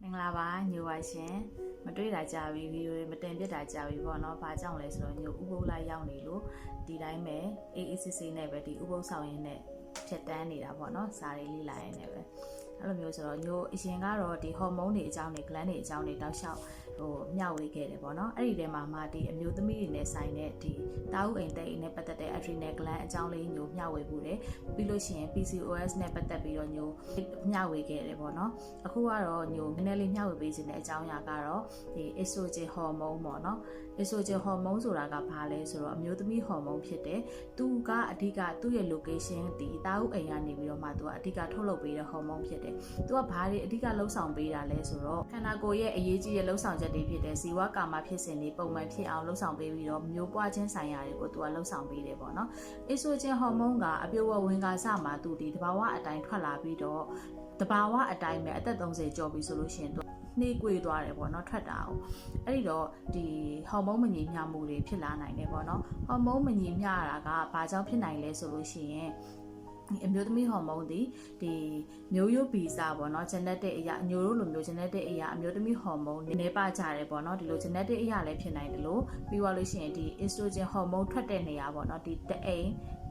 မင်္ဂလာပါညိုပါရှင်မတွေ့တာကြာပြီဗီဒီယိုတွေမတင်ပြတာကြာပြီပေါ့နော်။ဘာကြောင့်လဲဆိုတော့ညိုဥပုပ်လိုက်ရောက်နေလို့ဒီတိုင်းပဲအေးအေးဆေးဆေးနဲ့ပဲဒီဥပုပ်ဆောင်ရင်းနဲ့ဖြတ်တန်းနေတာပေါ့နော်။စာတွေလေးလာရင်းနဲ့ပဲအဲ့လိုမျိုးဆိုတော့ညိုအရင်ကတော့ဒီဟော်မုန်းတွေအကြောင်းတွေဂလန်းတွေအကြောင်းတွေတောက်လျှောက်မျှဝေခဲ့တယ်ပေါ့နော်။အဲ့ဒီထဲမှာမှဒီအမျိုးသမီးတွေနဲ့ဆိုင်တဲ့ဒီတာဥအိမ်တဲ့အိမ်နဲ့ပတ်သက်တဲ့ adrenal gland အကြောင်းလေးညိုမျှဝေဖို့တယ်ပြီးလို့ရှိရင် PCOS နဲ့ပတ်သက်ပြီးတော့ညိုမျှဝေခဲ့တယ်ပေါ့နော်။အခုကတော့ညိုနည်းနည်းလေးမျှဝေပေးခြင်းတဲ့အကြောင်းအရာကတော့ဒီ estrogen hormone ပေါ့နော်။ estrogen hormone ဆိုတာကဘာလဲဆိုတော့အမျိုးသမီးဟော်မုန်းဖြစ်တယ်။သူကအဓိကသူ့ရဲ့ location ဒီတာဥအိမ်ကနေပြီးတော့မှသူကအဓိကထုတ်လုပ်ပေးတဲ့ဟော်မုန်းဖြစ်တယ်။သူကဘာတွေအဓိကလှုပ်ဆောင်ပေးတာလဲဆိုတော့ခန္ဓာကိုယ်ရဲ့အရေးကြီးတဲ့လှုပ်ဆောင်ချက်တွေဖြစ်တဲ့ဇီဝကာမဖြစ်စဉ်တွေပုံမှန်ဖြစ်အောင်လှုပ်ဆောင်ပေးပြီးတော့မျိုးပွားခြင်းဆိုင်ရာတွေကိုသူကလှုပ်ဆောင်ပေးတယ်ပေါ့နော်။ estrogen hormone ကအပြည့်အဝဝင်ကားစမှာသူဒီတဘာဝအတိုင်းထွက်လာပြီးတော့တဘာဝအတိုင်းပဲအသက်30ကျော်ပြီဆိုလို့ရှိရင်သူနှေးကွေးသွားတယ်ပေါ့နော်ထွက်တာအောင်အဲ့ဒီတော့ဒီဟော်မုန်းမညီမျှမှုတွေဖြစ်လာနိုင်တယ်ပေါ့နော်ဟော်မုန်းမညီမျှတာကဘာကြောင့်ဖြစ်နိုင်လဲဆိုလို့ရှိရင်အမျိုးသမီးဟော်မုန်းဒီမျိုးရိုးဗီဇပေါ့နော် genetic အရာအမျိုးတို့လိုမျိုး genetic အရာအမျိုးသမီးဟော်မုန်းနည်းပါကြတယ်ပေါ့နော်ဒီလို genetic အရာလည်းဖြစ်နိုင်တယ်လို့ပြီးသွားလို့ရှိရင်ဒီ estrogen ဟော်မုန်းထွက်တဲ့နေရာပေါ့နော်ဒီတအိမ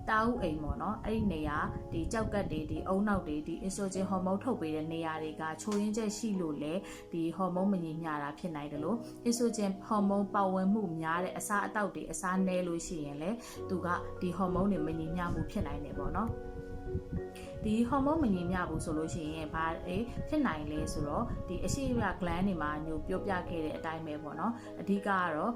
်တာဥအိမ်ပေါ့နော်အဲ့ဒီနေရာဒီကြောက်ကတ်တွေဒီအုံနောက်တွေဒီ estrogen ဟော်မုန်းထုတ်ပေးတဲ့နေရာတွေကချိုးရင်းချက်ရှိလို့လေဒီဟော်မုန်းမညီမျှတာဖြစ်နိုင်တယ်လို့ estrogen ဟော်မုန်းပါဝင်မှုများတဲ့အစားအသောက်တွေအစားနည်းလို့ရှိရင်လေသူကဒီဟော်မုန်းတွေမညီမျှမှုဖြစ်နိုင်တယ်ပေါ့နော်ဒီဟော်မုန်းမညီမျှဘူးဆိုလို့ရှိရင်ဘာဖြစ်နိုင်လဲဆိုတော့ဒီအရှိရ gland တွေမှာညိုပြောပြခဲ့တဲ့အတိုင်းပဲပေါ့နော်အဓိကကတော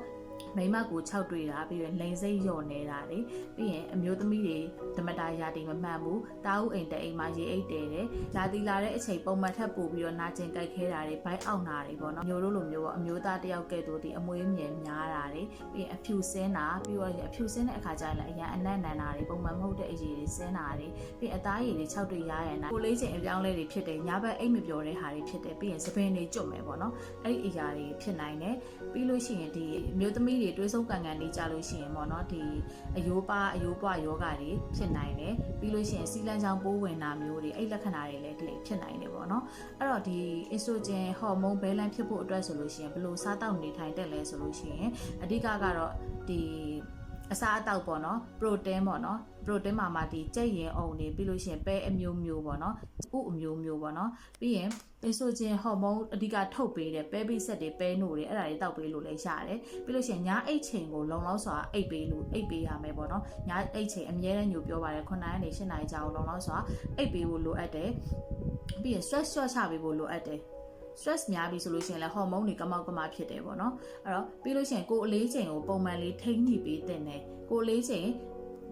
့မိမကို6တွေ့တာပြီးရင်လိန်စိတ်လျော့နေတာတွေပြီးရင်အမျိုးသမီးတွေဓမ္မတာရာတီမမှန်ဘူးတာဥအိမ်တအိမ်မှာရေအိတ်တယ်တဲ့ဓာတိလာတဲ့အချိန်ပုံမှန်ထပ်ပို့ပြီးတော့နာကျင်ကြိုက်ခဲတာတွေဘိုက်အောက်နာတွေပေါ့နော်မျိုးတို့လိုမျိုးပေါ့အမျိုးသားတယောက်ကဲ့သို့ဒီအမွေးမြင်များတာတွေပြီးရင်အဖြူစင်းတာပြီးတော့အဖြူစင်းတဲ့အခါကျရင်လည်းအရင်အနက်နန်တာတွေပုံမှန်မဟုတ်တဲ့အရည်တွေစင်းတာတွေပြီးအသားရည်တွေ6တွေ့ရရန်တာကိုလေးချိန်အပြောင်းလဲတွေဖြစ်တယ်ညဘက်အိတ်မပျော်တဲ့ဟာတွေဖြစ်တယ်ပြီးရင်စပင်းတွေကျွတ်မယ်ပေါ့နော်အဲ့ဒီအရာတွေဖြစ်နိုင်တယ်ပြီးလို့ရှိရင်ဒီအမျိုးသမီးတွေတွေးဆုံးကန်ကန်လေးကြလို့ရှိရင်ပေါ့နော်ဒီအယိုးပွားယောဂတွေဖြစ်နိုင်တယ်ပြီးလို့ရှိရင်စီလန်းချောင်းပိုးဝင်တာမျိုးတွေအဲ့လက္ခဏာတွေလည်းဖြစ်နိုင်တယ်ပေါ့နော်အဲ့တော့ဒီ estrogen ဟော်မုန်းဘဲလန်းဖြစ်ဖို့အတွက်ဆိုလို့ရှိရင်ဘယ်လိုစားတောက်နေထိုင်တက်လဲဆိုလို့ရှိရင်အဓိကကတော့ဒီအစားအသောက်ပေါ့နော် protein ပေါ့နော် protein မှာဒီကြက်ရင်အုံတွေပြီးလို့ရှိရင်ပဲအမျိုးမျိုးပေါ့နော်ဥအမျိုးမျိုးပေါ့နော်ပြီးရင် estrogen ဟော်မုန်းအဓိကထုတ်ပေးတဲ့ပဲပိဆက်တွေပဲနို့တွေအဲ့ဒါတွေတောက်ပေးလို့လည်းရတယ်ပြီးလို့ရှိရင်ညအိတ်ချိန်ကိုလုံလောက်စွာအိတ်ပေးရမယ်ပေါ့နော်ညအိတ်ချိန်အမြဲတမ်းညိုပြောပါတယ်9နာရီနဲ့10နာရီကြာအောင်လုံလောက်စွာအိတ်ပေးဖို့လိုအပ်တယ်ပြီးရင် stress လျှော့ချပေးဖို့လိုအပ်တယ်stress များပြီဆိုလို့ရှိရင်လည်းဟော်မုန်းတွေကမောက်ကမဖြစ်တယ်ပေါ့နော်အဲ့တော့ပြီးလို့ရှိရင်ကိုယ်အလေးချိန်ကိုပုံမှန်လေးထိန်းညှိပေးတဲ့နဲ့ကိုယ်အလေးချိန်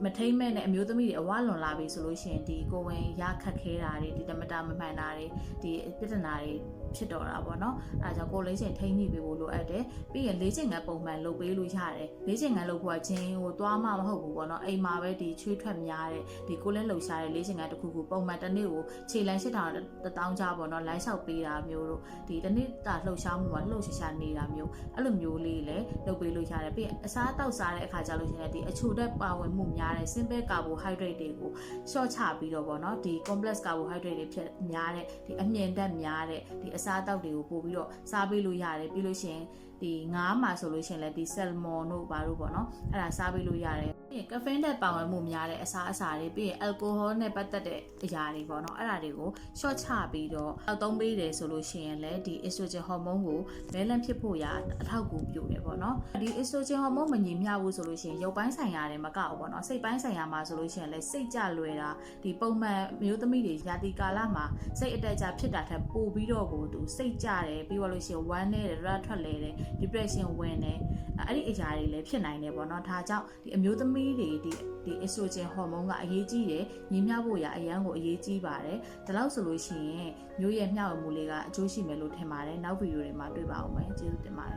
မထိမ့်မဲ့နဲ့အမျိုးသမီးတွေအဝလွန်လာပြီဆိုလို့ရှိရင်ဒီကိုဝင်ရခတ်ခဲတာတွေဒီဓမ္မတာမမှန်တာတွေဒီပြဿနာတွေဖြစ်တော့တာပေါ့နော်အဲဒါကြောင့်ကိုလေးချိန်ထိန်းညှိပေးဖို့လိုအပ်တယ်ပြီးရင်လေးချိန်ကပုံမှန်လုပ်ပေးလို့ရတယ်လေးချိန်ကလုပ်ဖို့ကဂျင်းကိုသွားမှမဟုတ်ဘူးပေါ့နော်အိမ်မှာပဲဒီချွေးထွက်များတဲ့ဒီကိုလည်းလှုပ်ရှားတဲ့လေးချိန်ကတစ်ခုခုပုံမှန်တစ်နေ့ကိုခြေလမ်း8000 ကြားပေါ့နော်လိုင်းလျှောက်ပေးတာမျိုးတို့ဒီတစ်နေ့တာလှုပ်ရှားမှုမှာလှုပ်ရှားနေတာမျိုးအဲ့လိုမျိုးလေးလည်းလုပ်ပေးလို့ရတယ်ပြီးရင်အစားတောက်စားတဲ့အခါကျလို့ရှိရင်ဒီအချိုတက်ပါဝင်မှုများတဲ့ simple carbohydrate တွေကိုရှော့ချပြီးတော့ပေါ့နော်ဒီ complex carbohydrate တွေဖြစ်များတဲ့ဒီအမြင့်တက်များတဲ့ဒီအစားအသောက်တွေကိုပို့ပြီးတော့စားပေးလို့ရတယ်ပြီးလို့ရှိရင်ဒီငါးမှာဆိုလို့ရှိရင်လည်းဒီဆယ်မွန်တို့ဘာလို့ပေါ့နော်အဲ့ဒါစားပေးလို့ရတယ်ပြီးရင်ကဖိန်းနဲ့ပါဝင်မှုများတဲ့အစားအစာတွေပြီးရင်အယ်ကိုဟောနဲ့ပတ်သက်တဲ့အရာတွေပေါ့နော်အဲ့ဒါတွေကိုရှော့ချပြီးတော့အောက်သုံးပေးတယ်ဆိုလို့ရှိရင်လည်းဒီ estrogen hormone ကိုဘဲလန်းဖြစ်ဖို့ရအထောက်အကူပြုတယ်ပေါ့နော်ဒီ estrogen hormone မညီမျှဘူးဆိုလို့ရှိရင်ရုပ်ပိုင်းဆိုင်ရာတွေမကောက်ဘူးပေါ့နော်စိတ်ပိုင်းဆိုင်ရာမှာဆိုလို့ရှိရင်လည်းစိတ်ကြလွယ်တာဒီပုံမှန်မျိုးသမီးတွေရာသီကာလမှာစိတ်အတက်အကျဖြစ်တာထက်ပိုပြီးတော့ကိုသူစိတ်ကြတယ်ပြီးတော့လို့ရှိရင်ဝမ်းနဲ့ရထွက်လေတယ် depression ဝင်တယ်အဲ့ဒီအရာတွေလည်းဖြစ်နိုင်တယ်ပေါ့နော်ဒါကြောင့်ဒီအမျိုးသမီးတွေဒီ estrogen hormone ကအရေးကြီးတယ်ညီမျှဖို့ရအရန်ကိုအရေးကြီးပါတယ်ဒါလို့ဆိုလို့ရှိရင်မျိုးရဲ့မျှဝေမှုလေးကအကျိုးရှိမယ်လို့ထင်ပါတယ်နောက်ဗီဒီယိုတွေမှာတွေ့ပါအောင်မယ်ကျေးဇူးတင်ပါတ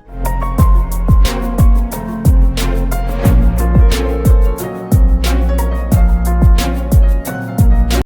ယ်